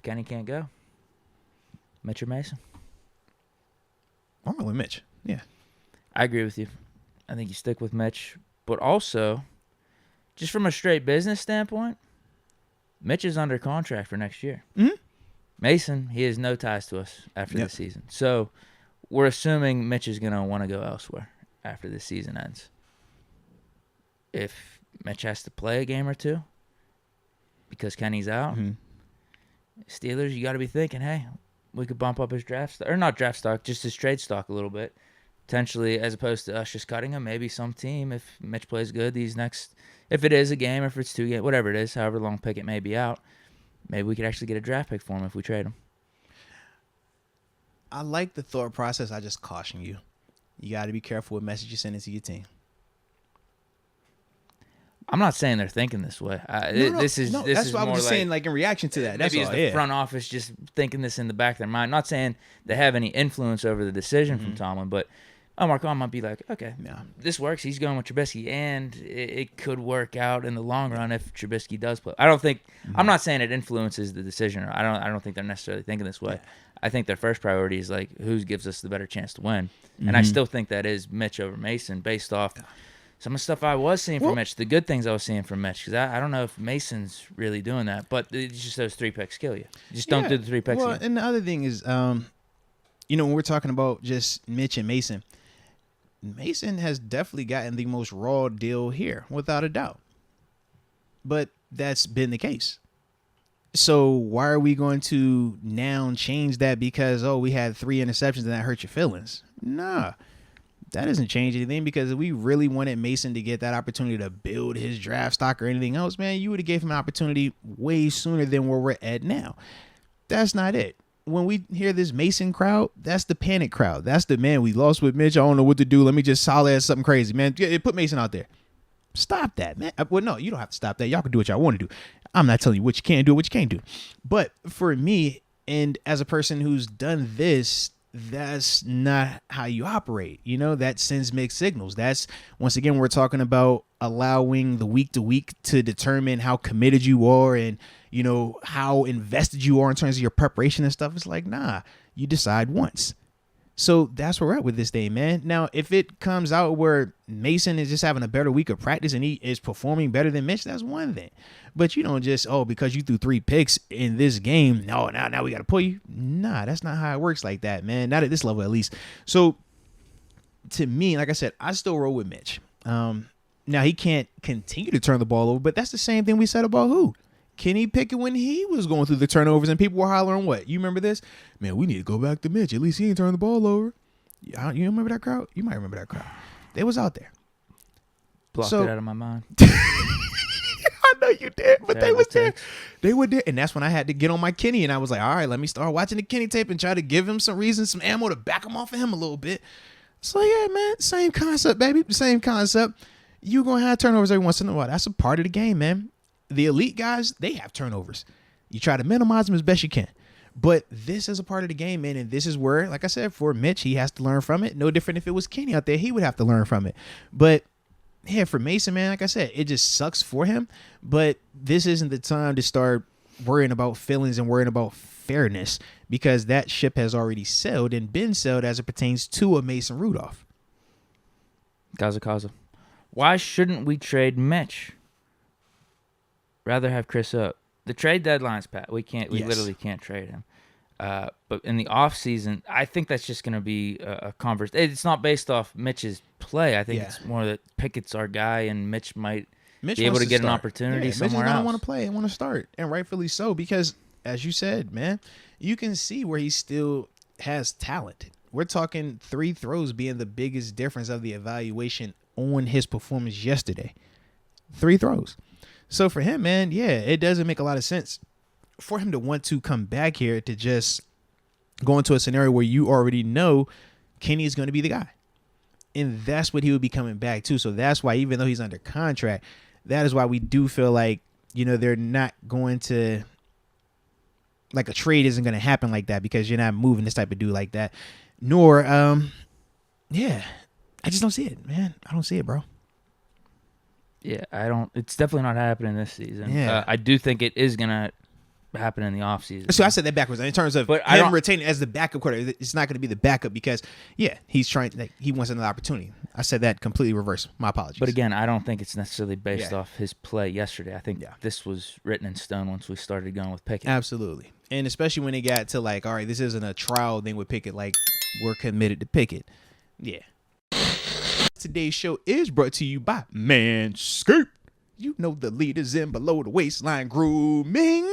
Kenny can't go, Mitch or Mason. I'm going with Mitch. Yeah. I agree with you. I think you stick with Mitch. But also, just from a straight business standpoint, Mitch is under contract for next year. Mm-hmm. Mason, he has no ties to us after the season. So we're assuming Mitch is going to want to go elsewhere after the season ends. If Mitch has to play a game or two because Kenny's out, Steelers, you got to be thinking, hey, we could bump up his draft stock, or not draft stock, just his trade stock a little bit. Potentially, as opposed to us just cutting him, maybe some team, if Mitch plays good if it is a game, or if it's 2 games, whatever it is, however long Pickett may be out, maybe we could actually get a draft pick for him if we trade him. I like the thought process. I just caution you. You got to be careful with message you send to your team. I'm not saying they're thinking this way. This is that's what more I'm just saying, like in reaction to that. Maybe That's it's the front office just thinking this in the back of their mind. Not saying they have any influence over the decision from Tomlin, but Marcon might be like, okay, this works. He's going with Trubisky, and it could work out in the long run if Trubisky does play. I don't think I'm not saying it influences the decision. I don't think they're necessarily thinking this way. I think their first priority is like, who gives us the better chance to win, and I still think that is Mitch over Mason based off some of the stuff I was seeing from Mitch, the good things I was seeing from Mitch, because I don't know if Mason's really doing that, but it's just those 3 picks kill you. Just don't do the 3 picks. Well, and the other thing is, when we're talking about just Mitch and Mason has definitely gotten the most raw deal here, without a doubt. But that's been the case. So why are we going to now change that because, we had 3 interceptions and that hurt your feelings? Nah. That doesn't change anything, because if we really wanted Mason to get that opportunity to build his draft stock or anything else, man, you would have gave him an opportunity way sooner than where we're at now. That's not it. When we hear this Mason crowd, that's the panic crowd. That's the, man, we lost with Mitch. I don't know what to do. Let me just holler at something crazy, man. Put Mason out there. Stop that, man. Well, no, you don't have to stop that. Y'all can do what y'all want to do. I'm not telling you what you can do or what you can't do. But for me, and as a person who's done this, that's not how you operate. That sends mixed signals. That's, once again, we're talking about allowing the week to week to determine how committed you are and, how invested you are in terms of your preparation and stuff. It's like, nah, you decide once. So that's where we're at with this day, man. Now, if it comes out where Mason is just having a better week of practice and he is performing better than Mitch, that's one thing. But you don't just, because you threw 3 picks in this game, now we got to pull you. Nah, that's not how it works like that, man. Not at this level, at least. So to me, like I said, I still roll with Mitch. Now, he can't continue to turn the ball over, but that's the same thing we said about who? Kenny Pickett when he was going through the turnovers and people were hollering what? You remember this? Man, we need to go back to Mitch. At least he ain't turning the ball over. You remember that crowd? You might remember that crowd. They was out there. Blocked it out of my mind. I know you did, but they was there. They were there. And that's when I had to get on my Kenny, and I was like, all right, let me start watching the Kenny tape and try to give him some reason, some ammo to back him off of him a little bit. So, yeah, man, same concept, baby. Same concept. You're going to have turnovers every once in a while. That's a part of the game, man. The elite guys, they have turnovers. You try to minimize them as best you can. But this is a part of the game, man, and this is where, like I said, for Mitch, he has to learn from it. No different if it was Kenny out there. He would have to learn from it. But, yeah, for Mason, man, like I said, it just sucks for him. But this isn't the time to start worrying about feelings and worrying about fairness, because that ship has already sailed and been sailed as it pertains to a Mason Rudolph. Kaza. Why shouldn't we trade Mitch? Rather have Chris up. The trade deadline's pat. We literally can't trade him. But in the offseason, I think that's just going to be a conversation. It's not based off Mitch's play. I think it's more that Pickett's our guy, and Mitch might be able to get an opportunity somewhere else. Mitch is going to want to play and want to start, and rightfully so, because, as you said, man, you can see where he still has talent. We're talking 3 throws being the biggest difference of the evaluation on his performance yesterday. 3 throws. So for him, man, it doesn't make a lot of sense for him to want to come back here to just go into a scenario where you already know Kenny is going to be the guy. And that's what he would be coming back to. So that's why, even though he's under contract, that is why we do feel like, they're not going to, like, a trade isn't going to happen like that, because you're not moving this type of dude like that. Nor, I just don't see it, man. I don't see it, bro. Yeah, I don't. It's definitely not happening this season. Yeah. I do think it is going to happen in the offseason. So I said that backwards in terms of him retaining as the backup quarterback. It's not going to be the backup because, he's trying. He wants another opportunity. I said that completely reverse. My apologies. But again, I don't think it's necessarily based off his play yesterday. I think this was written in stone once we started going with Pickett. Absolutely. And especially when it got to like, all right, this isn't a trial thing with Pickett. Like, we're committed to Pickett. Yeah. Today's show is brought to you by Manscaped. You know the leaders in below the waistline grooming.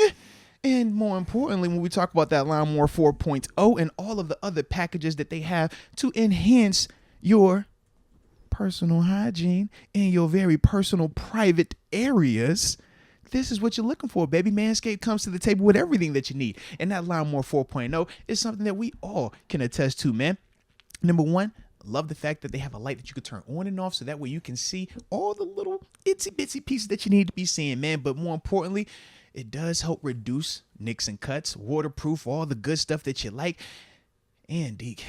And more importantly, when we talk about that Lawnmower 4.0 and all of the other packages that they have to enhance your personal hygiene in your very personal private areas, this is what you're looking for, baby. Manscaped comes to the table with everything that you need. And that Lawnmower 4.0 is something that we all can attest to, man. Number one, love the fact that they have a light that you can turn on and off so that way you can see all the little itsy bitsy pieces that you need to be seeing, man. But more importantly, it does help reduce nicks and cuts, waterproof, all the good stuff that you like. And Deke,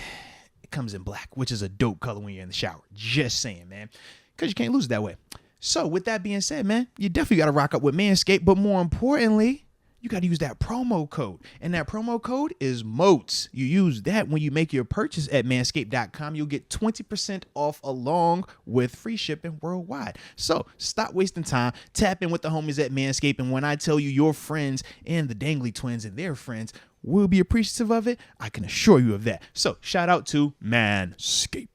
it comes in black, which is a dope color when you're in the shower. Just saying, man, because you can't lose it that way. So with that being said, man, you definitely got to rock up with Manscaped. But more importantly, you got to use that promo code. And that promo code is MOATS. You use that when you make your purchase at manscaped.com. You'll get 20% off along with free shipping worldwide. So stop wasting time. Tap in with the homies at Manscaped. And when I tell you your friends and the Dangly twins and their friends will be appreciative of it, I can assure you of that. So shout out to Manscaped.